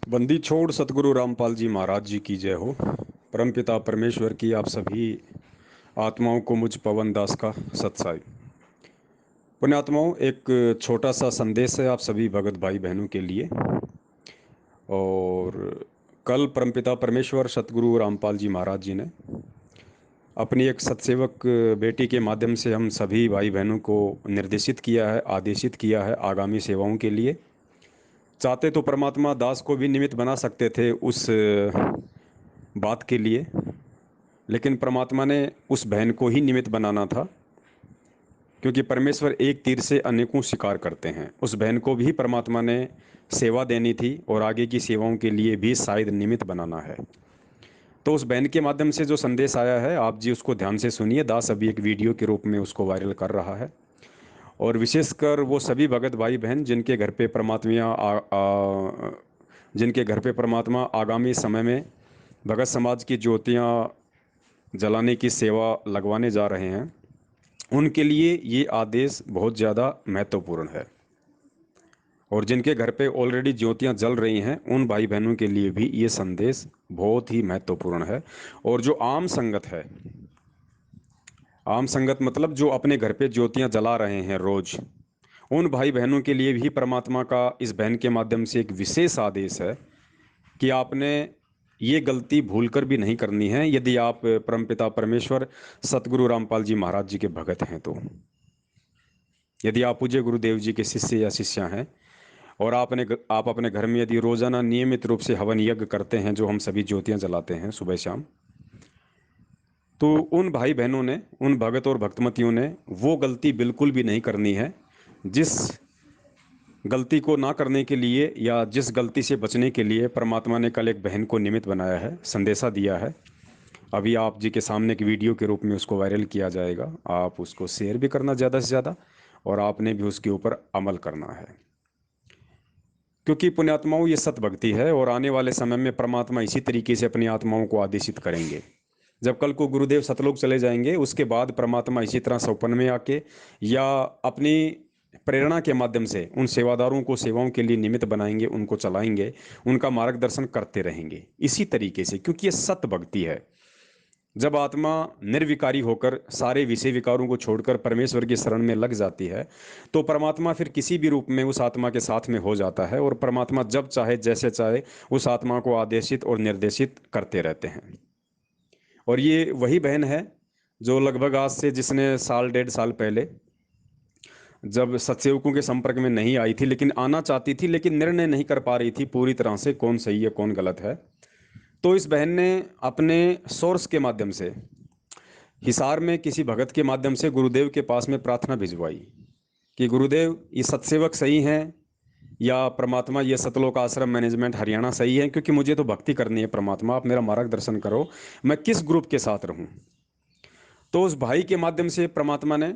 बंदी छोड़ सतगुरु रामपाल जी महाराज जी की जय हो। परमपिता परमेश्वर की आप सभी आत्माओं को मुझ पवन दास का सत्साई। पुण्यात्माओं, एक छोटा सा संदेश है आप सभी भगत भाई बहनों के लिए। और कल परमपिता परमेश्वर सतगुरु रामपाल जी महाराज जी ने अपनी एक सत्सेवक बेटी के माध्यम से हम सभी भाई बहनों को निर्देशित किया है, आदेशित किया है आगामी सेवाओं के लिए। चाहते तो परमात्मा दास को भी निमित्त बना सकते थे उस बात के लिए, लेकिन परमात्मा ने उस बहन को ही निमित्त बनाना था, क्योंकि परमेश्वर एक तीर से अनेकों शिकार करते हैं। उस बहन को भी परमात्मा ने सेवा देनी थी और आगे की सेवाओं के लिए भी शायद निमित्त बनाना है। तो उस बहन के माध्यम से जो संदेश आया है, आप जी उसको ध्यान से सुनिए। दास अभी एक वीडियो के रूप में उसको वायरल कर रहा है, और विशेषकर वो सभी भगत भाई बहन जिनके घर पे जिनके घर पे परमात्मा आगामी समय में भगत समाज की ज्योतियाँ जलाने की सेवा लगवाने जा रहे हैं, उनके लिए ये आदेश बहुत ज़्यादा महत्वपूर्ण है। और जिनके घर पे ऑलरेडी ज्योतियां जल रही हैं, उन भाई बहनों के लिए भी ये संदेश बहुत ही महत्वपूर्ण है। और जो आम संगत है, आम संगत मतलब जो अपने घर पे ज्योतियां जला रहे हैं रोज, उन भाई बहनों के लिए भी परमात्मा का इस बहन के माध्यम से एक विशेष आदेश है कि आपने ये गलती भूलकर भी नहीं करनी है यदि आप परमपिता परमेश्वर सतगुरु रामपाल जी महाराज जी के भगत हैं। तो यदि आप पूज्य गुरुदेव जी के शिष्य या शिष्या हैं और आप अपने घर में यदि रोजाना नियमित रूप से हवन यज्ञ करते हैं, जो हम सभी ज्योतियां जलाते हैं सुबह शाम, तो उन भाई बहनों ने, उन भगत और भक्तमतियों ने वो गलती बिल्कुल भी नहीं करनी है जिस गलती को ना करने के लिए या जिस गलती से बचने के लिए परमात्मा ने कल एक बहन को निमित्त बनाया है, संदेशा दिया है। अभी आप जी के सामने एक वीडियो के रूप में उसको वायरल किया जाएगा। आप उसको शेयर भी करना ज़्यादा से ज़्यादा, और आपने भी उसके ऊपर अमल करना है, क्योंकि पुण्यात्माओं ये सत भक्ति है और आने वाले समय में परमात्मा इसी तरीके से अपनी आत्माओं को आदेशित करेंगे। जब कल को गुरुदेव सतलोक चले जाएंगे, उसके बाद परमात्मा इसी तरह सौपन में आके या अपनी प्रेरणा के माध्यम से उन सेवादारों को सेवाओं के लिए निमित्त बनाएंगे, उनको चलाएंगे, उनका मार्गदर्शन करते रहेंगे इसी तरीके से, क्योंकि ये सत भक्ति है। जब आत्मा निर्विकारी होकर सारे विषय विकारों को छोड़कर परमेश्वर की शरण में लग जाती है, तो परमात्मा फिर किसी भी रूप में उस आत्मा के साथ में हो जाता है, और परमात्मा जब चाहे जैसे चाहे उस आत्मा को आदेशित और निर्देशित करते रहते हैं। और ये वही बहन है जो लगभग आज से, जिसने साल डेढ़ साल पहले जब सत्सेवकों के संपर्क में नहीं आई थी, लेकिन आना चाहती थी, लेकिन निर्णय नहीं कर पा रही थी पूरी तरह से कौन सही है कौन गलत है, तो इस बहन ने अपने सोर्स के माध्यम से हिसार में किसी भगत के माध्यम से गुरुदेव के पास में प्रार्थना भिजवाई कि गुरुदेव, ये सत्सेवक सही हैं या परमात्मा ये सतलोक आश्रम मैनेजमेंट हरियाणा सही है, क्योंकि मुझे तो भक्ति करनी है, परमात्मा आप मेरा मार्गदर्शन करो, मैं किस ग्रुप के साथ रहूं। तो उस भाई के माध्यम से परमात्मा ने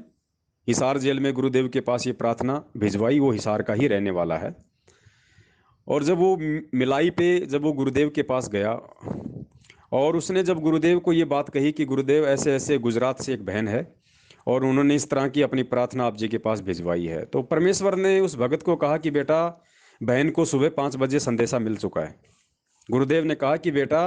हिसार जेल में गुरुदेव के पास ये प्रार्थना भिजवाई। वो हिसार का ही रहने वाला है। और जब वो मिलाई पे जब वो गुरुदेव के पास गया और उसने जब गुरुदेव को ये बात कही कि गुरुदेव ऐसे ऐसे गुजरात से एक बहन है और उन्होंने इस तरह की अपनी प्रार्थना आप जी के पास भिजवाई है, तो परमेश्वर ने उस भगत को कहा कि बेटा, बहन को सुबह 5 बजे संदेशा मिल चुका है। गुरुदेव ने कहा कि बेटा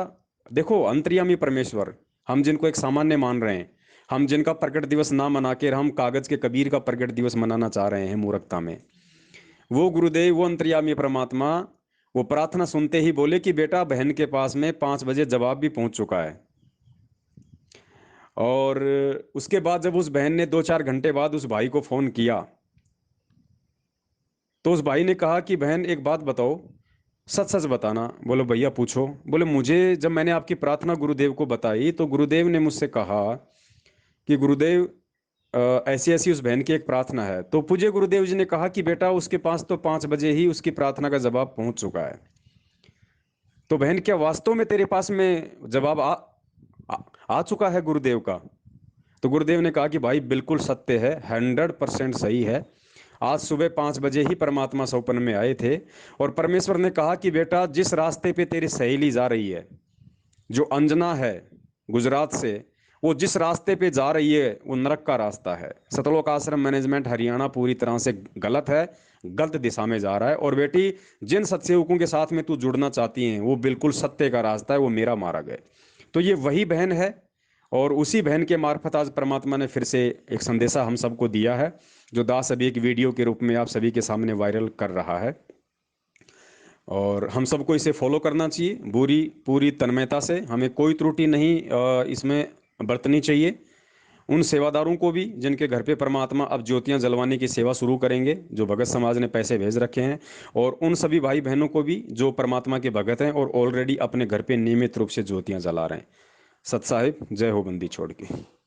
देखो, अंतर्यामी परमेश्वर, हम जिनको एक सामान्य मान रहे हैं, हम जिनका प्रकट दिवस ना मना के हम कागज के कबीर का प्रकट दिवस मनाना चाह रहे हैं मूर्खता में, वो गुरुदेव, वो अंतर्यामी परमात्मा, वो प्रार्थना सुनते ही बोले कि बेटा, बहन के पास में 5 बजे जवाब भी पहुंच चुका है। और उसके बाद जब उस बहन ने 2-4 घंटे बाद उस भाई को फोन किया, तो उस भाई ने कहा कि बहन एक बात बताओ, सच सच बताना। बोलो भैया पूछो। बोले मुझे जब मैंने आपकी प्रार्थना गुरुदेव को बताई, तो गुरुदेव ने मुझसे कहा कि गुरुदेव ऐसी ऐसी उस बहन की एक प्रार्थना है। तो पूज्य गुरुदेव जी ने कहा कि बेटा, उसके पास तो 5 बजे ही उसकी प्रार्थना का जवाब पहुंच चुका है। तो बहन, क्या वास्तव में तेरे पास में जवाब आ, आ चुका है गुरुदेव का? तो गुरुदेव ने कहा कि भाई बिल्कुल सत्य है, 100% सही है। आज सुबह 5 बजे ही परमात्मा सौपन में आए थे और परमेश्वर ने कहा कि बेटा, जिस रास्ते पे तेरी सहेली जा रही है, जो अंजना है गुजरात से, वो जिस रास्ते पे जा रही है वो नरक का रास्ता है। सतलोक आश्रम मैनेजमेंट हरियाणा पूरी तरह से गलत है, गलत दिशा में जा रहा है। और बेटी, जिन सत्सेवकों के साथ में तू जुड़ना चाहती है वो बिल्कुल सत्य का रास्ता है, वो मेरा मार्ग है। तो ये वही बहन है, और उसी बहन के मार्फत आज परमात्मा ने फिर से एक संदेशा हम सबको दिया है, जो दास अभी एक वीडियो के रूप में आप सभी के सामने वायरल कर रहा है। और हम सबको इसे फॉलो करना चाहिए पूरी तन्मयता से। हमें कोई त्रुटि नहीं इसमें बरतनी चाहिए। उन सेवादारों को भी जिनके घर पे परमात्मा अब ज्योतियां जलवाने की सेवा शुरू करेंगे, जो भगत समाज ने पैसे भेज रखे हैं, और उन सभी भाई बहनों को भी जो परमात्मा के भगत हैं और ऑलरेडी अपने घर पे नियमित रूप से ज्योतियां जला रहे हैं। सत साहिब, जय हो बंदी छोड़ के।